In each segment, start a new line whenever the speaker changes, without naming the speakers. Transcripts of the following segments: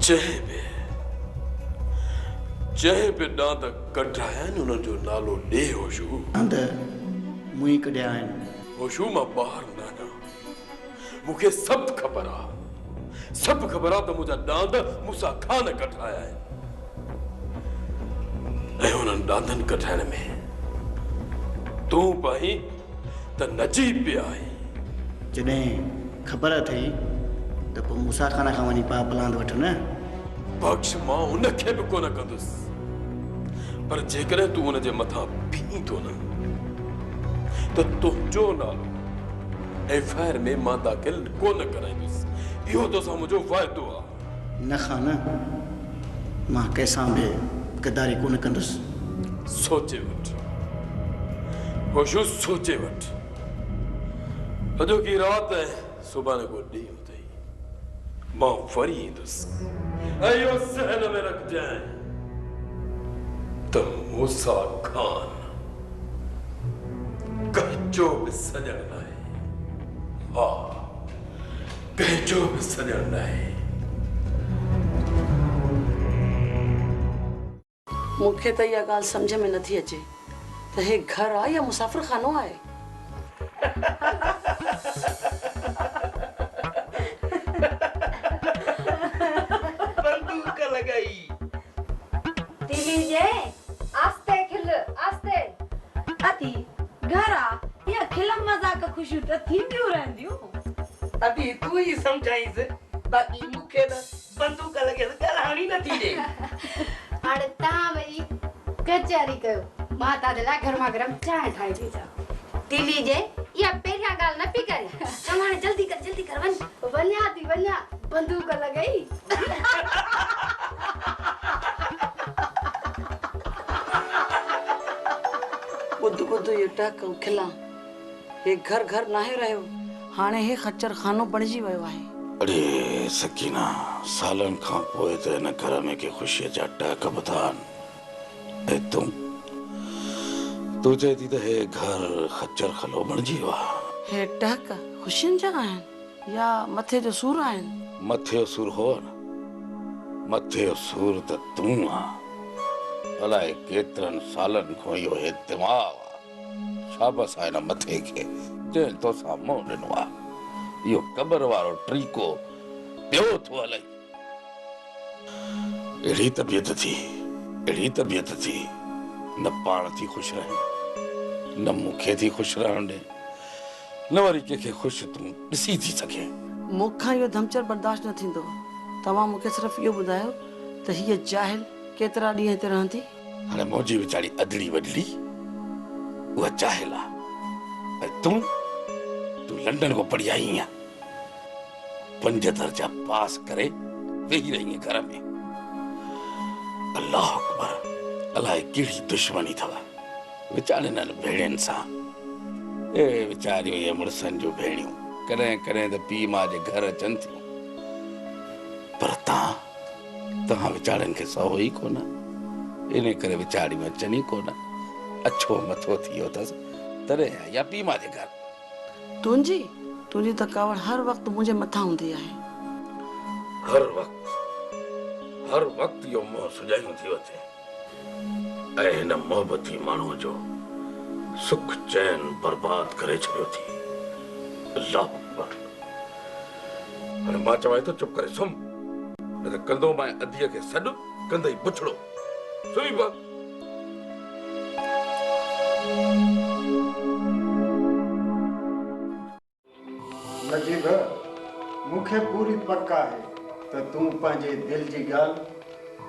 जंहिं बि ॾांद कढिया आहिनि उन जो नालो ॾे होशू।
ॾांद मुई कढिया आहिनि।
होशू मां ॿाहिरि न आहियां, मूंखे सभु ख़बर आहे, सभु ख़बर आहे त मुंहिंजा ॾांद मूंसां खान कढाया आहिनि। ऐं उन्हनि ॾांदनि कढाइण में तूं पाहीं त नजीब बि आहे।
जॾहिं ख़बर अथई त पोइ मूंसा खाना खां वञी पा पलांद वठ न।
बख़्श मां उनखे बि कोन कंदुसि, पर जेकॾहिं तूं उनजे मथां बीहंदो न त तुंहिंजो नालो FIR में मां दाख़िल कोन कराईंदुसि। इहो तोसां मुंहिंजो वाइदो आहे।
न खान, मां कंहिंसां बि गद्दारी कोन कंदुसि।
सोचे वठ होशू, सोचे वठ। अॼोकी राति ऐं सुभाणे को ॾींहुं अथई, मां वरी ईंदुसि। ऐं इहो ज़हन में रखजांइ त मूसा खान कंहिंजो बि सॼण न आहे। हा, कंहिंजो बि सॼण न आहे।
मूंखे त इहा ॻाल्हि सम्झ में नथी अचे त हे घर आहे या मुसाफ़िर खानो आहे।
बंदूक लगाई।
दिली जे आस्ते खिल आस्ते।
अति घर आ या खिलम मजाक खुशी त थींदियूं रहंदियूं।
अभी तू ही समझाइस, बाकी मूंखे त बंदूक लगे ॻाल्हाइणी नथी ॾे।
हाणे तव्हां वरी कचहरी कयो, मां तव्हांजे लाइ गरमा गरम चांहि ठाहे थी अचां। दिली जे इहा पहिरियां ॻाल्हि न पई करे। चङो हाणे जल्दी कर वञ। वञा थी वञा, बंदूक लॻई।
ॿुध ये टक खिला, हे घर घर नाहे रहियो, हाणे हे खच्चर खानो बणिजी वियो आहे।
अरे सकीना, सालन खां पोइ त हिन घर में के ख़ुशीअ जा टहक ॿुधा आहिनि। ऐं तूं चए थी त हे घर खच्चर खलो बणिजी वियो आहे।
हे टहक ख़ुशियुनि जा आहिनि या मथे जो सूर आहिनि?
मथे जो सूर हो न, मथे जो सूर त तूं आहे। अलाए केतिरनि सालनि खां इहो दिमाग़ आहे। शाबस आहे न मथे खे जंहिं तोसां मुंहुं ॾिनो आहे। इहो क़बर वारो ट्रीको ॿियो थो हले। अहिड़ी तबियत थी न पाण थी ख़ुशि रहे, न मूंखे थी ख़ुशि रहण ॾे, न वरी कंहिंखे ख़ुशि तूं ॾिसी थी सघे।
मूंखां इहो धमचर बर्दाश्त न थींदो। तव्हां मूंखे सिर्फ़ु इहो ॿुधायो त हीअ जाहिल केतिरा ॾींहं हिते रहंदी?
हाणे मुंहिंजी वीचारी अदड़ी वॾड़ी उहा जाहिल आहे। ऐं तूं लंडन को पढ़ी आई आहीं, 5 दर्जा पास करे वेही रही घर में। अल्लाह अकबर, अलाए कहिड़ी दुश्मनी अथव वीचारनि भेड़ियुनि सां। ए वीचारियूं इहे मुड़ुसनि जूं भेड़ियूं कॾहिं कॾहिं त पीउ माउ जे घर अचनि थियूं, पर तव्हां वीचारनि खे सहो ई कोन। इन करे वीचारियूं अचनि ई कोन। अछो मथो थी वियो अथसि तॾहिं या पीउ माउ जे घर।
तुंहिंजी थकावट हर वक़्तु मुंहिंजे मथां हूंदी आहे।
हर वक़्तु इहो मोह सुजायूं थी वठे ऐं हिन मोहबती माण्हूअ जो सुख चैन बर्बाद करे छॾियो थी। अल्लाह अकबर। हाणे मां चवां थो चुप करे सुम्ह, न त कंदो मां अधीअ खे सॾु कंदई बुछड़ो। सुम्ही पा।
नजीब, मूंखे पूरी पक आहे त तूं पंहिंजे दिल जी ॻाल्हि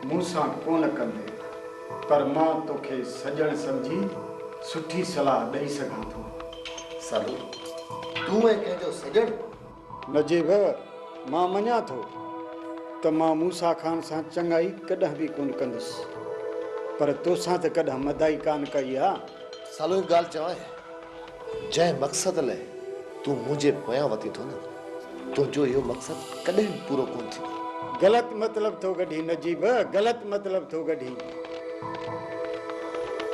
मूंसां कोन कंदे, पर मां तोखे सॼण सम्झी सुठी सलाह ॾेई सघां थो।
सालू, तूं ऐं कंहिंजो सॼण?
नजीब, मां मञा थो त मां मूसा खान सां चङाई कॾहिं बि कोन कंदुसि, पर तोसां त कॾहिं मदाई कान कई आहे।
सालू, हिकु ॻाल्हि चवां, जंहिं मक़सद लाइ तूं मुंहिंजे पोयां वती थो न, तुंहिंजो इहो मक़सद कॾहिं बि पूरो कोन थींदो।
ग़लति मतिलबु थो कढी नजीब, ग़लति मतिलबु थो कढी।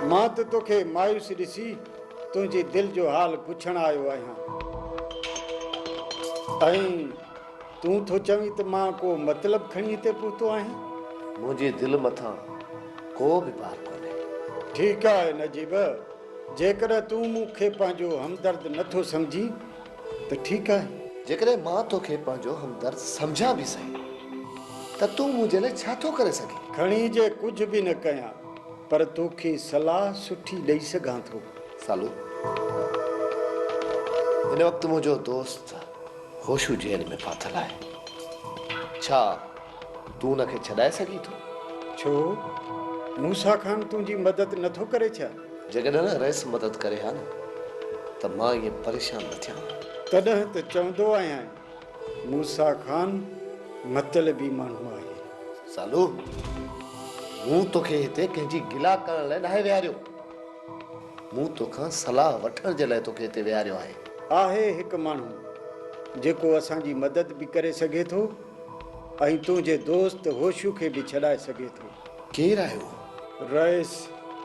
मां त तोखे मायूस ॾिसी तुंहिंजे दिलि जो हाल पुछण आयो आहियां। ऐं तूं थो चवीं त मां को मतिलबु खणी हिते पहुतो आहियां।
मुंहिंजे दिलि मथां को बि पार कोन्हे।
ठीकु आहे नजीब, जेकॾहिं तूं मूंखे पंहिंजो हमदर्द नथो सम्झी त ठीकु आहे।
जेकॾहिं मां तोखे पंहिंजो हमदर्द सम्झां बि सही त तूं मुंहिंजे लाइ छा थो करे सघीं?
खणी जे कुझु बि न कयां, पर तोखे सलाह सुठी ॾेई सघां थो।
सालू, हिन वक़्तु मुंहिंजो दोस्त होशू जेल में फाथल आहे। छा तूं हुनखे छॾाए सघीं थो?
छो मूसा खान तुंहिंजी मदद नथो करे छा?
जेकॾहिं न रईस मदद करे हा न त मां ईअं परेशान न थियां।
तॾहिं त चवंदो आहियां मूसा खान मतलबी माण्हू आहे।
सालू, मूं तोखे हिते कंहिंजी गिला करण लाइ नाहे विहारियो। मूं तोखां सलाह वठण जे लाइ तोखे हिते विहारियो आहे।
आहे हिकु माण्हू जेको असांजी मदद बि करे सघे थो ऐं तुंहिंजे दोस्त होशू खे बि छॾाए सघे थो।
केरु आहे उहो?
रईस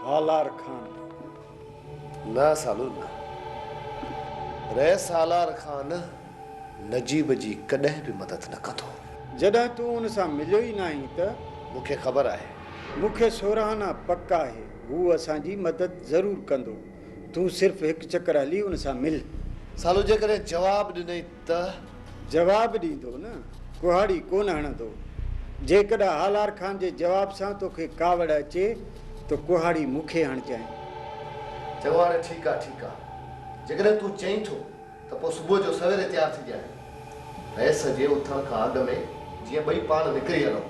हालार खान।
न सालू न, रईस हालार खान नजीब जी कॾहिं बि मदद न कंदो।
जॾहिं तूं हुन सां मिलियो ई न आहीं त?
मूंखे ख़बर आहे।
मूंखे सोराहना पक आहे हू असांजी मदद ज़रूरु कंदो। तूं सिर्फ़ु हिकु चकर हली हुन सां मिल।
सालू, जेकॾहिं जवाबु ॾिनई त?
जवाबु ॾींदो न, कुहाड़ी कोन हणंदो। जेकॾहिं हालार खान जे जवाब सां तोखे कावड़ अचे त कुहाड़ी मूंखे हणजांइ।
चङो, हाणे ठीकु आहे, ठीकु आहे। जेकॾहिं तूं चईं थो त पोइ सुबुह जो सवेरे तयारु थी जाए। रईस जे उथण खां अॻु में जीअं ॿई पाण निकिरी हलूं।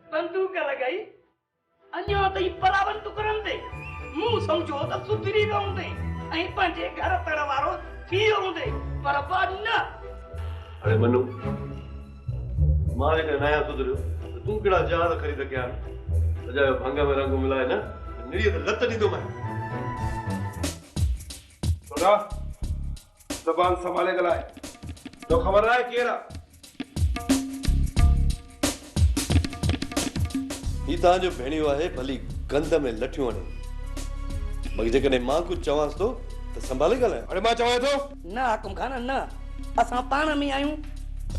बंदूक लॻाई अञा ताईं बराबरि टुकरनि ते मूं सम्झो त सुधरी वियो हूंदे ऐं पंहिंजे घर तण वारो थी वियो हूंदे, पर बाद न।
अरे मनु, मां जेकॾहिं नया सुधरियो त तूं कहिड़ा जहाज ख़रीद कया आहिनि? सॼा भंग में रंग मिलाए न निड़ीअ ते लत ॾींदो मैं। छोड़ा ज़बान संभाले ॻाल्हाए। तो ख़बर आहे केरु आहे? ही तव्हांजो भेणियो आहे, भली गंद में लठियूं हणे। बाक़ी जेकॾहिं मां कुझु चवांसि थो त संभाले ॻाल्हाए। अरे मां चवां थो
न हाकुम खान न, असां पाण में आहियूं।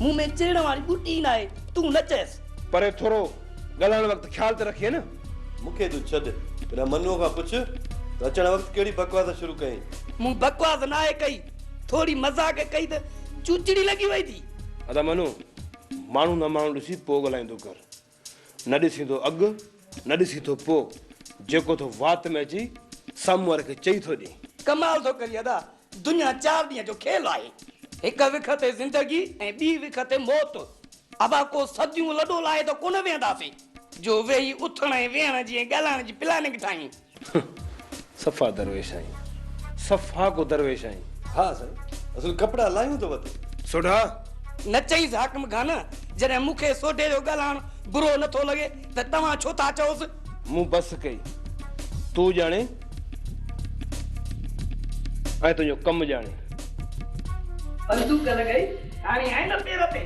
मुंह में चिड़ वारी बूटी न आहे, तूं न चएसि।
पर थोरो ॻाल्हाइण वक़्तु ख़्याल त रखिए न। मूंखे तूं छॾ, बिना मनुअ खां पुछ त अचण वक़्तु कहिड़ी बकवास शुरू कई।
मूं बकवास न आहे कई, थोरी मज़ाक कई त चूचड़ी लॻी वई थी।
अदा मनु, माण्हू न माण्हू ॾिसी पोइ ॻाल्हाईंदो कर। न ॾिसी थो अॻु, न ॾिसी थो पोइ। जेको थो वात में अची साम्हूं वारे खे चई थो ॾे।
कमाल थो करी अदा, दुनिया 4 ॾींहं जो खेल आहे। हिक विख ते ज़िंदगी ऐं ॿी विख ते मौत। अबा को सदियूं लॾो लाहे त कोन वेहंदासीं जो वेही उथण ऐं वेहण जी ॻाल्हाइण जी प्लानिंग ठाहीं।
सफ़ा दरवेश आहीं, सफ़ा को दरवेश आहीं। हा साईं, असुल कपिड़ा लायूं तो वत सोढा।
न चईस हाकिम खान, जॾहिं मूंखे सोढे जो ॻाल्हाइण बुरो नथो लॻे त तव्हां छो था चओसि?
मूं बस कई, तूं ॼाणे ऐं तुंहिंजो कमु ॼाणे।
बंदूक लॻाई हाणे आहे न पेर ते।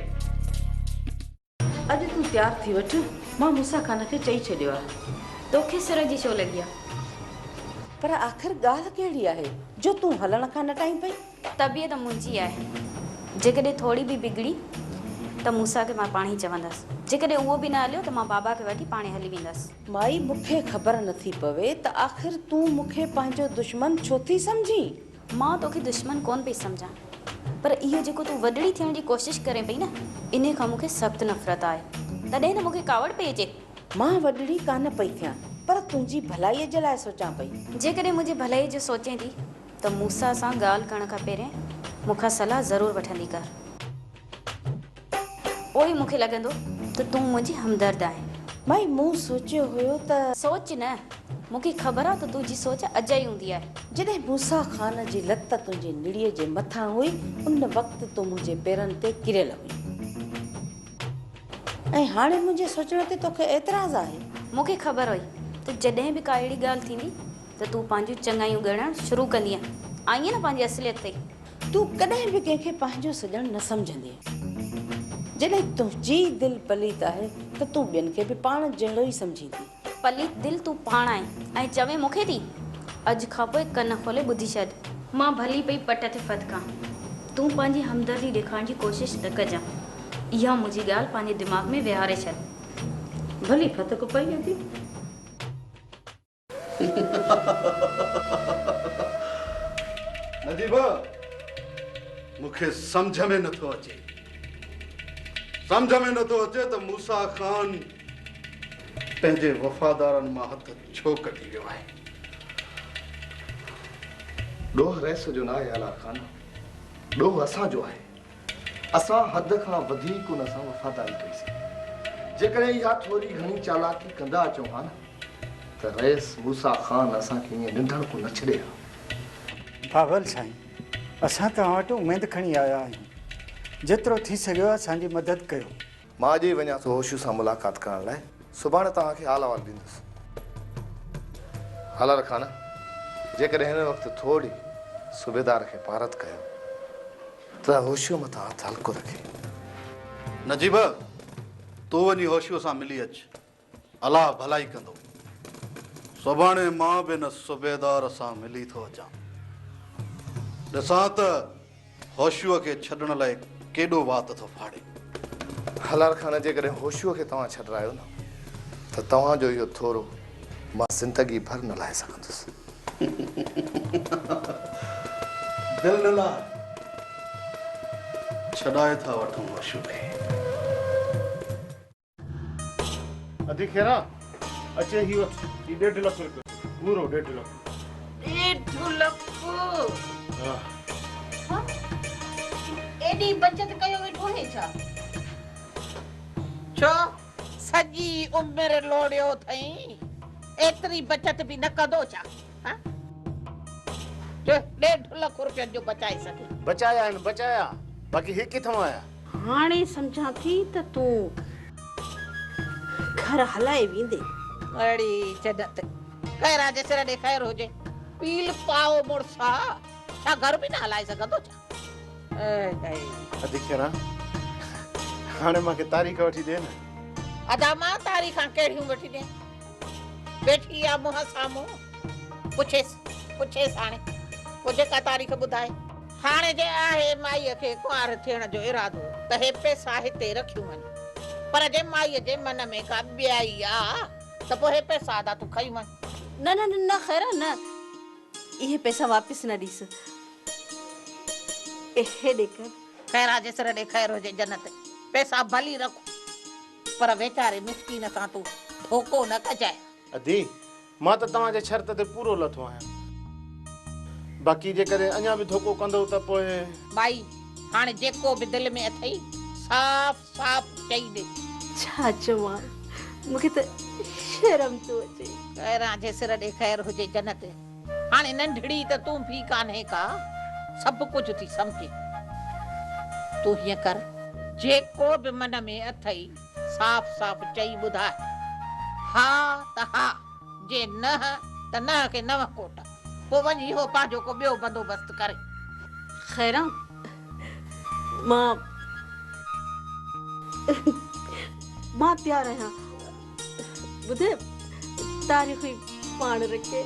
अॼु तूं तयार थी वठ, मां मूसा खान खे चई छॾियो आहे।
तोखे सिर जी छो लॻी आहे?
पर आख़िर ॻाल्हि कहिड़ी आहे जो तूं हलण खां न टाइम पई?
तबियत मुंहिंजी आहे, जेकॾहिं थोरी बि बिगड़ी त मूसा खे मां पाण ई चवंदसि। जेकॾहिं उहो बि न हलियो त मां बाबा खे वठी पाणे हली वेंदसि।
माई, मूंखे ख़बर नथी पवे त आख़िर तूं मूंखे पंहिंजो दुश्मन छो थी सम्झी?
मां तोखे दुश्मन कोन पई सम्झां, पर इहो जेको तूं वॾड़ी थियण जी कोशिशि करे पई न, इन खां मूंखे सख़्तु नफ़रत आहे। तॾहिं न मूंखे कावड़ पई अचे।
मां वॾड़ी कान पई थियां, पर तुंहिंजी भलाईअ जे लाइ सोचां पई।
जेकॾहिं मुंहिंजी भलाई जो सोचें थी त मूसा सां ॻाल्हि करण खां पहिरियों मूंखां सलाह ज़रूरु वठंदी कर। पोइ मूंखे लॻंदो त तूं मुंहिंजी हमदर्द आहे।
माई, मूं सोचियो हुयो त।
सोच न, मूंखे ख़बर आहे त तुंहिंजी सोच अॼु ई हूंदी आहे।
जॾहिं मूसा खान जी लत तुंहिंजी निड़ीअ जे मथां हुई, उन वक़्तु तूं मुंहिंजे पेरनि ते किरियल हुई, ऐं हाणे मुंहिंजे सोचण ते तोखे एतिराज़ आहे।
मूंखे ख़बर हुई त जॾहिं बि का अहिड़ी ॻाल्हि थींदी त तूं पंहिंजूं चङायूं ॻणणु शुरू कंदीअ। आई न पंहिंजी असलियत ते।
तूं कॾहिं बि कंहिंखे पंहिंजो सॼणु न सम्झंदी।
जॾहिं तुंहिंजी दिलि पलीत आहे त तूं ॿियनि खे बि पाण जहिड़ो ई सम्झींदी।
पलीत दिल तूं पाण आहे ऐं चवे मूंखे थी अॼु खां पोइ कन खोले ॿुधी छॾ। मां भली पई पट ते फदका, तूं पंहिंजी हमदर्दी ॾेखारण जी कोशिशि न कजां। इहा मुंहिंजी ॻाल्हि पंहिंजे दिमाग़ में विहारे छॾ।
भली फतक पई हूंदी।
नजीब मूंखे सम्झ में नथो अचे त मूसा खान पंहिंजे वफ़ादारनि मां हथ छो कढी वियो आहे।
ॾोह रैस जो न आहे आला खान, ॾोह असांजो आहे। असां हद खां वधीक हुन सां वफ़ादारी कईसीं। जेकॾहिं इहा थोरी घणी चालाकी कंदा अचूं हा न त रैस मूसा खान असांखे ईअं निंढण को न छॾे हा।
बाबल साईं, असां तव्हां वटि उमेद खणी आया आहियूं। जेतिरो थी सघियो असांजी मदद कयो।
मां अॼु ई वञा थो होशियूं सां मुलाक़ात करण लाइ। सुभाणे तव्हांखे हाल अहवाल ॾींदुसि। हालार खान, जेकॾहिं हिन वक़्तु थोरी सूबेदार खे पारत कयो त होशियूं मथां हथु हल्को रखे।
नजीब तूं वञी होशियूं सां मिली अच, अलाह भलाई कंदो। सुभाणे मां बि न सूबेदार सां मिली थो अचां। ॾिसां त होशियूअ खे छॾण लाइ केॾो वात थो फाड़े।
हलार खान, जेकॾहिं होशियूअ खे तव्हां छॾायो न त तव्हांजो इहो थोरो मां ज़िंदगी भर न लाहे सघंदुसि।
दिल न लाइ छॾाए था वठूं होशियूं खे।
अधी खेरा अचे ही वठ, ही 1.5 लाख रुपए, पूरो 1.5 लाख।
1.5 लख
हाँ।
एडी बचत कयो वेठो है छा? छो सजी उम्र लोड़ियो थई, एतरी बचत भी न कदो छा? हां जो 1.5 लाख रुपया जो बचाए सके।
बचाया बाकी हे किथों आया?
हाणे समझा थी त तू घर हलाए वेंदे। अड़ी जदत कहरा जे सिर दे खैर हो जे पील पाओ मुड़सा छा घर भी न हलाए सकदो छा?
अधिकरा हाणे मां के तारीख वठी दे न।
अदा मां तारीखां केड़ियूं वठी दे? बैठी आ मुह सामो पुछेस हाणे को जेका तारीख बुधाए। हाणे जे आहे माईअ खे कुंवार थियण जो इरादो त हे पैसा हिते रखियूं वञ, पर जे माईअ जे मन में का ॿियाई आ त पोइ हे पैसा अदा तूं खई वञ। न न न खैर न, ये पैसा वापस न दीस। हे देकर खैरा जे सर दे खैर हो जे जन्नत। पैसा भली रखो पर बेचारे मिस्कीन सां तू धोखो न कजाए।
अदी मां त तव्हां जे शर्त ते पूरो लथो आहियां, बाकी जे करे अञा भी धोखो कंदो त पोइ
भाई हाणे जेको भी दिल में अथई साफ साफ चई दे। छा चवां, मूंखे त शर्म तो अचे। खैरा जे सिर दे खैर हो जे जन्नत। हाणे नंढड़ी त तूं भी कान्हे का, सब कुछ थी समझे। तू हीअं कर, जेको भी मन में अथई साफ साफ चई ॿुधाए। हा त हा, जे न त न के नव कोट। पोइ वञी हो पंहिंजो को ॿियो बंदोबस्त करे। खैरा मां तैयार आहियां। ॿुधे तारीख़ ही पाण रखे।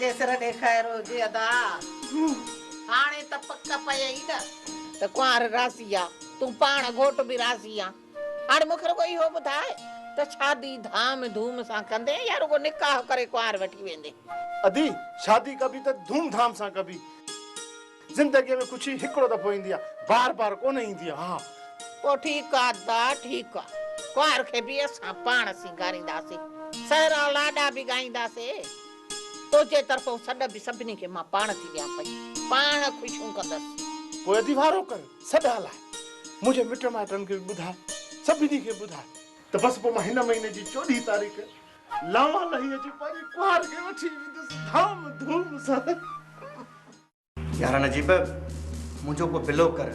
जे सिर दे खैर हो जे अदा। हाणे त पक पई न त कुंवार रासी आ, तू पाण घोट भी रासी आ। हाणे मूंखे कोई हो ॿुधाए त शादी धाम धूम सां कंदे या रुगो निकाह करे कुंवार वठी वेंदे?
अदी शादी कभी त धूमधाम सां कभी। जिंदगी में कुछ हिकड़ो दफो ईंदी आ, बार बार कोन ईंदी आ। हां
पो ठीक आ दा, ठीक आ। कुंवार खे भी असां पाण सिंगारींदासीं, सहरा लाडा भी गाईंदासीं। तो जे तरफों सॾ भी सभिनी खे मां पाण थी ॾियां पई, पाण ख़ुशियूं कंदसि।
पोइ अदी वारो कर सॾ हलाए, मुंहिंजे मिट माइटनि खे ॿुधाए, सभिनी खे ॿुधाए त बस पोइ मां हिन महीने जी 14 तारीख़ लावा लही अची पंहिंजे कुंवार खे वठी वेंदुसि धाम धूम सां।
यार नजीब मुझो को बिलो कर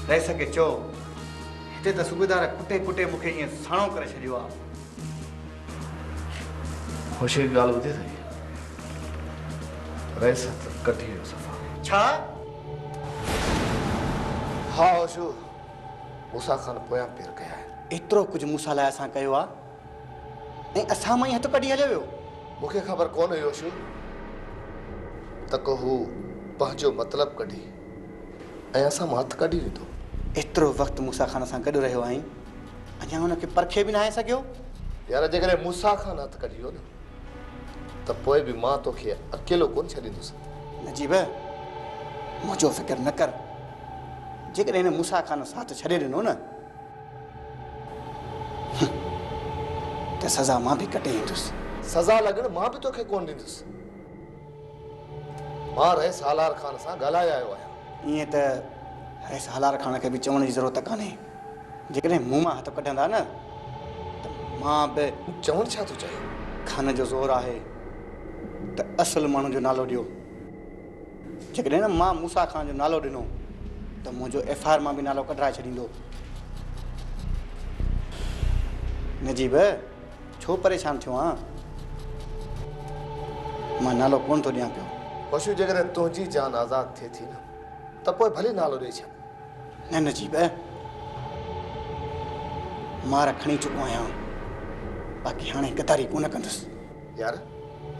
रह सके चो हिते त सूबेदार कुटे कुटे मूंखे ईअं साणो करे छॾियो आहे।
होशी ॻाल्हि ॿुधी अथई रईस त कटी वियो सफ़ा।
छा?
हा होशू मूसा खान पोयां पेर कया आहिनि।
एतिरो कुझु मूंसां लाइ असां कयो आहे ऐं असां मां ई हथु कढी हलियो वियो।
मूंखे ख़बर कोन हुई होशू त को हू पंहिंजो मतिलबु कढी ऐं असां मां हथु कढी वेंदो।
एतिरो वक़्तु मूसा खान सां गॾु रहियो आहीं अञा हुनखे परखे बि न आहे सघियो।
यार जेकॾहिं मूसा खान हथु कढी वियो न त पोइ बि मां तोखे अकेलो कोन छॾींदुसि।
नजीब मुंहिंजो फ़िक्र न कर, जेकॾहिं हिन मूसा खान साथ छॾे ॾिनो न त सज़ा मां बि कटे ईंदुसि।
सज़ा लॻण मां बि तोखे कोन ॾींदुसि। मां रईस हालार खान सां ॻाल्हाए आयो आहियां।
ईअं त रईस हालार खान खे बि चवण जी ज़रूरत कान्हे। जेकॾहिं मूं मां हथु कढंदा न त मां बि
चवण छा थो चए?
खान जो ज़ोर आहे त असुल माण्हू जो नालो ॾियो। जेकॾहिं न मां मूसा खान जो नालो ॾिनो त मुंहिंजो FIR मां बि नालो कढाए छॾींदो। नजीब छो परेशान थियो आहीं? मां नालो कोन थो ॾियां पियो।
होशू जेकॾहिं तुंहिंजी जान आज़ादु थिए थी न त पोइ भली नालो ॾेई छॾ।
न नजीब मां खणी चुको आहियां, बाक़ी हाणे गदारी कोन कंदुसि।
यार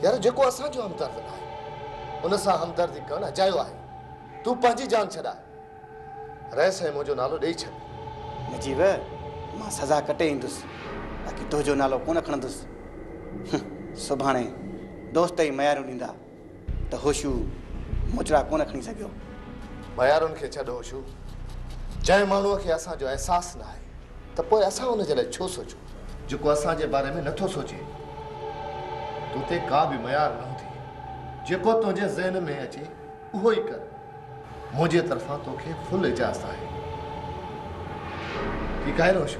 यार जेको असांजो हमदर्द न आहे उन सां हमदर्दी करणु अजायो आहे। तूं पंहिंजी जान छॾाए रईस ऐं मुंहिंजो नालो ॾेई छॾ।
नजीब मां सज़ा कटे ईंदुसि, बाक़ी तुंहिंजो नालो कोन खणंदुसि। सुभाणे दोस्त ई मयारूं ॾींदा त होशू मुचड़ा कोन खणी सघियो।
मयारुनि खे छॾो होशू। जंहिं माण्हूअ खे असांजो अहसासु न आहे त पोइ असां हुनजे लाइ छो सोचूं? जेको असांजे बारे में नथो सोचे तो ते का बि मयार न हूंदी। जेको तुंहिंजे ज़हन में अचे उहो ई कर। मुंहिंजे तरफ़ां तोखे फुल इजाज़त आहे। ठीकु आहे न होशू?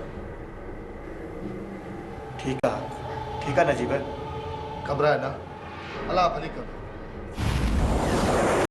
ठीकु आहे नजीब।
घबराए न, अलाह भली कंदो।